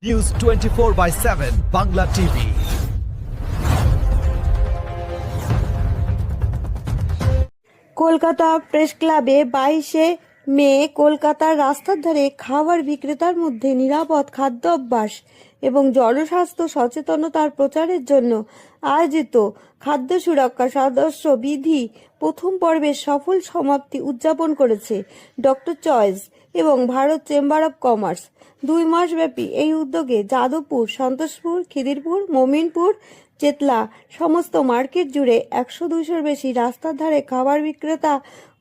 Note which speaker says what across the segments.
Speaker 1: News 24/7 Bangla TV.
Speaker 2: Kolkata press ক্লাবে 22শে মে কলকাতার রাস্তার ধারে খাবার বিক্রেতার মধ্যে নিরাপদ খাদ্য অভ্যাস এবং জনস্বাস্থ্য সচেতনতার প্রচারের জন্য আয়োজিত খাদ্য সুরক্ষা সদস্য বিধি প্রথম পর্বের সফল সমাপ্তি উদযাপন করেছে ডক্টর চয়েস এবং ভারত চেম্বার অব কমার্স। 2 মাসব্যাপী এই উদ্যোগে যাদবপুর, সন্তোষপুর, খিদিরপুর, মমিনপুর, চেতলা সমস্ত মার্কেট জুড়ে 100-200-র বেশি রাস্তার ধারে খাবার বিক্রেতা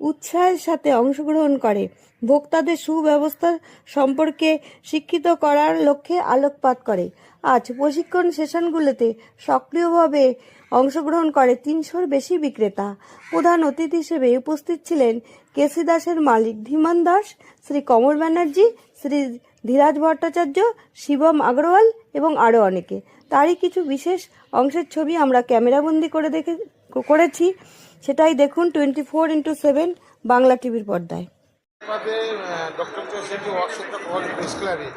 Speaker 2: উৎসাহের সাথে অংশগ্রহণ করে ভোক্তাদের সুব্যবস্থা সম্পর্কে শিক্ষিত করার লক্ষ্যে আলোকপাত করে। আজ প্রশিক্ষণ সেশনগুলোতে সক্রিয়ভাবে অংশগ্রহণ করে 300-র বেশি বিক্রেতা। প্রধান অতিথি হিসেবে উপস্থিত ছিলেন কেসি দাসের মালিক ধীমান দাস, শ্রী কমল ব্যানার্জি, শ্রী ধীরাজ ভট্টাচার্য, শিবম আগরওয়াল এবং আরও অনেকে। তারই কিছু বিশেষ অংশের ছবি আমরা ক্যামেরাবন্দি করেছি, সেটাই দেখুন 24x7 বাংলা টিভির পর্দায়।
Speaker 3: ডক্টর চৌধুরী যে ওয়ার্কশপটা করেন প্রেস ক্লাবে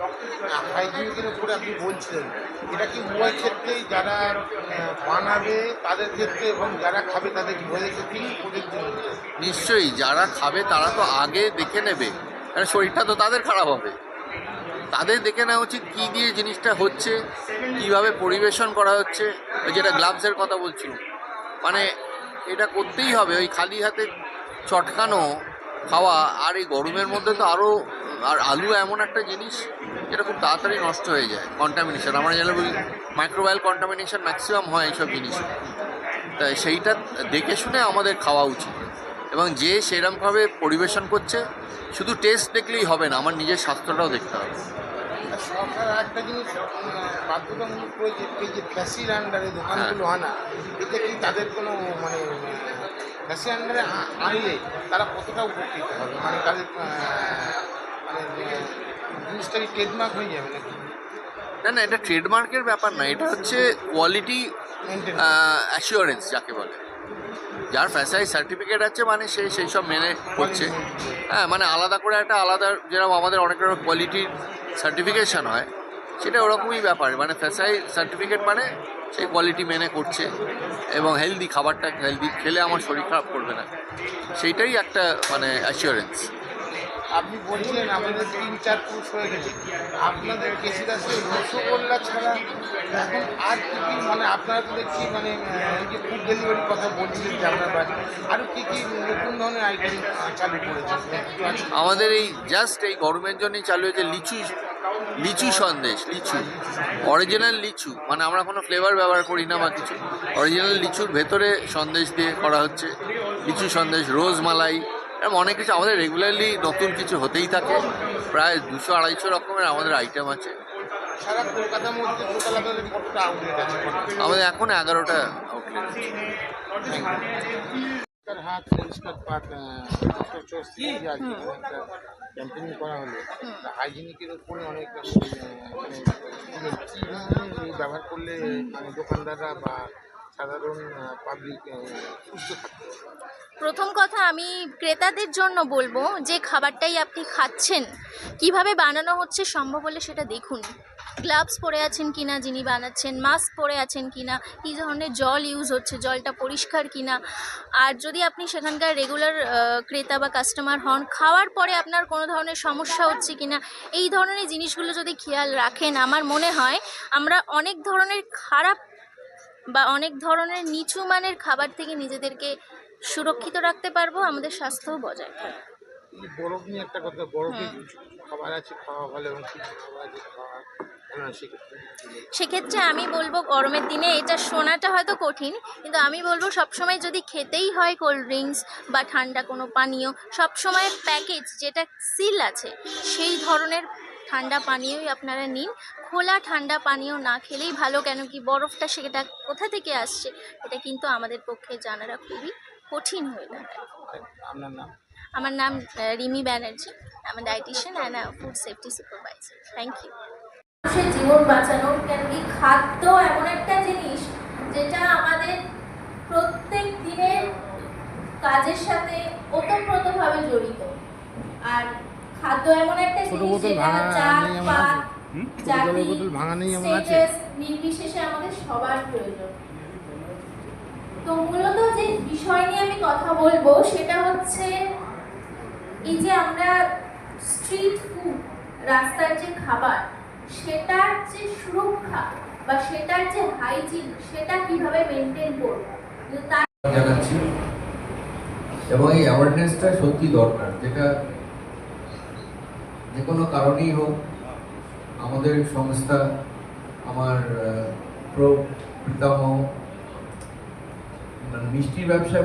Speaker 3: হাইজিনিকের উপরে আপনি বলছিলেন, এটা কি উভয় ক্ষেত্রেই যারা বানাবে তাদের ক্ষেত্রে এবং যারা খাবে তাদের উভয়ের ক্ষেত্রেই প্রযোজ্য?
Speaker 4: নিশ্চয়ই, যারা খাবে তারা তো আগে দেখে নেবে, কারণ শরীরটা তো তাদের খারাপ হবে। তাদের দেখে নেওয়া উচিত কী দিয়ে জিনিসটা হচ্ছে, কীভাবে পরিবেশন করা হচ্ছে। ওই যেটা গ্লাভসের কথা বলছিলাম, মানে এটা করতেই হবে। ওই খালি হাতে চটকানো খাওয়া, আর এই গরমের মধ্যে তো আরও, আর আলু এমন একটা জিনিস যেটা খুব তাড়াতাড়ি নষ্ট হয়ে যায়। কন্টামিনেশন, আমরা যেটা বলি মাইক্রোবায়াল কন্টামিনেশন ম্যাক্সিমাম হয় এইসব জিনিস। তাই সেইটা দেখে শুনে আমাদের খাওয়া উচিত, এবং যে সেরকমভাবে পরিবেশন করছে শুধু টেস্ট দেখলেই হবে না, আমার নিজের স্বাস্থ্যটাও দেখতে হবে।
Speaker 3: সরকার একটা জিনিস বাধ্যতামূলক করেছে, এই যে ফ্যাসির আন্ডারে দোকানগুলো আনা, এতে কি তাদের কোনো মানে ফ্যাসির আন্ডারে আনলে তারা কতটা উপকৃত হবে? মানে তাদের মানে জিনিসটা কি ট্রেডমার্ক হয়ে যাবে নাকি?
Speaker 4: না, এটা ট্রেডমার্কের ব্যাপার না, এটা হচ্ছে কোয়ালিটি অ্যাসিওরেন্স যাকে বলে। যার ফ্যাসাই সার্টিফিকেট আছে মানে সে সেই সব মেনে করছে। হ্যাঁ, মানে আলাদা করে একটা আলাদা, যেরকম আমাদের অনেক রকম কোয়ালিটির সার্টিফিকেশান হয়, সেটা ওরকমই ব্যাপার। মানে ফ্যাসাই সার্টিফিকেট মানে সেই কোয়ালিটি মেনে করছে, এবং হেলদি খাবারটা, হেলদি খেলে আমার শরীর খারাপ করবে না, সেইটাই একটা মানে অ্যাসিওরেন্স।
Speaker 3: আপনি বলছিলেন আমাদের 3-4 পুরুষ হয়ে গেছে, আপনাদের কেসি দাসের রসগোল্লা ছাড়া এখন আর কী কী, মানে আপনারা তো দেখছি মানে এই যে ফুড ডেলিভারির কথা বলছিলেন যে আপনার বাড়ি আরও কী কী নতুন ধরনের আইটেম চালু করেছেন?
Speaker 4: আমাদের এই জাস্ট এই গরমের জন্যই চালু হয়েছে লিচু সন্দেশ। লিচু অরিজিনাল লিচু, মানে আমরা কোনো ফ্লেভার ব্যবহার করি না বা কিছু, অরিজিনাল লিচুর ভেতরে সন্দেশ দিয়ে করা হচ্ছে। লিচু সন্দেশ, রোজ মালাই, এরকম অনেক কিছু আমাদের রেগুলারলি নতুন কিছু হতেই থাকে। প্রায় 200-250 রকমের আমাদের আইটেম আছে।
Speaker 3: সারা কলকাতার মধ্যে টোটাল আপনাদের কতটা আউটলেট আছে?
Speaker 4: আমাদের এখন 11টা আউটলেট আছে।
Speaker 3: হাত পরিষ্কার পাক ডক্টর চৌধুরী আজকে একটা ক্যাম্পেইন করা হলো, হাইজিনিকের উপরে অনেক মানে কী ধরনের ব্যবহার করলে মানে দোকানদাররা বা সাধারণ পাবলিক সুস্থ থাকবে?
Speaker 5: প্রথম কথা আমি ক্রেতাদের জন্য বলবো যে খাবারটাই আপনি খাচ্ছেন কিভাবে বানানো হচ্ছে সম্ভব হলে সেটা দেখুন। গ্লাভস পরে আছেন কিনা যিনি বানাচ্ছেন, মাস্ক পরে আছেন কিনা, কী ধরনের জল ইউজ হচ্ছে, জলটা পরিষ্কার কিনা। আর যদি আপনি সেখানকার রেগুলার ক্রেতা বা কাস্টমার হন, খাওয়ার পরে আপনার কোনো ধরনের সমস্যা হচ্ছে কিনা, এই ধরনের জিনিসগুলো যদি খেয়াল রাখেন, আমার মনে হয় আমরা অনেক ধরনের খারাপ বা অনেক ধরনের নিচু মানের খাবার থেকে নিজেদেরকে সুরক্ষিত রাখতে পারবো, আমাদের স্বাস্থ্যও বজায় থাকবে।
Speaker 3: বরফ নিয়ে একটা কথা, বরফে কিছু খাবার আছে খাওয়া ভালো এবং কিছু খাবার আছে খাওয়া ভালো না,
Speaker 5: সেক্ষেত্রে আমি বলবো গরমের দিনে এটা শোনাটা হয়তো কঠিন, কিন্তু আমি বলবো সবসময় যদি খেতেই হয় কোল্ড ড্রিঙ্কস বা ঠান্ডা কোনো পানীয়, সবসময় প্যাকেজ যেটা সিল আছে সেই ধরনের ঠান্ডা পানীয়ই আপনারা নিন। খোলা ঠান্ডা পানীয় না খেলেই ভালো, কেন কি বরফটা সেটা কোথা থেকে আসছে এটা কিন্তু আমাদের পক্ষে জানাটা খুবই কঠিন হয়ে দাঁড়ায়।
Speaker 3: আপনার নাম?
Speaker 5: আমার নাম রিমি ব্যানার্জি, আমি dietitian and food safety supervisor. Thank you. মানুষের জীবন বাঁচানোর, কেন কি খাদ্য এমন একটা জিনিস যেটা আমাদের প্রত্যেক দিনের কাজের সাথে ওতপ্রোতভাবে জড়িত। আর খাদ্য এমন একটা জিনিস যেটা চাল, পাত, জাতি,
Speaker 3: জলের বোতল ভাঙা নেই এমন আছে?
Speaker 5: status নির্বিশেষে আমাদের সবার প্রয়োজন। তো মূলত যে বিষয় নিয়ে আমি কথা বলবো সেটা হচ্ছে এই যে আমরা স্ট্রিট ফুড, রাস্তার যে খাবার, সেটার যে সুরক্ষা বা সেটার যে হাইজিন, সেটা কিভাবে মেনটেন করব, তার
Speaker 6: জানাচ্ছি এবং এই অ্যাওয়ারনেসটা সত্যি দরকার, যেটা যে কোনো কারণেই হোক আমাদের সংস্থা, আমার পিতামহ মানে মিষ্টির ব্যবসা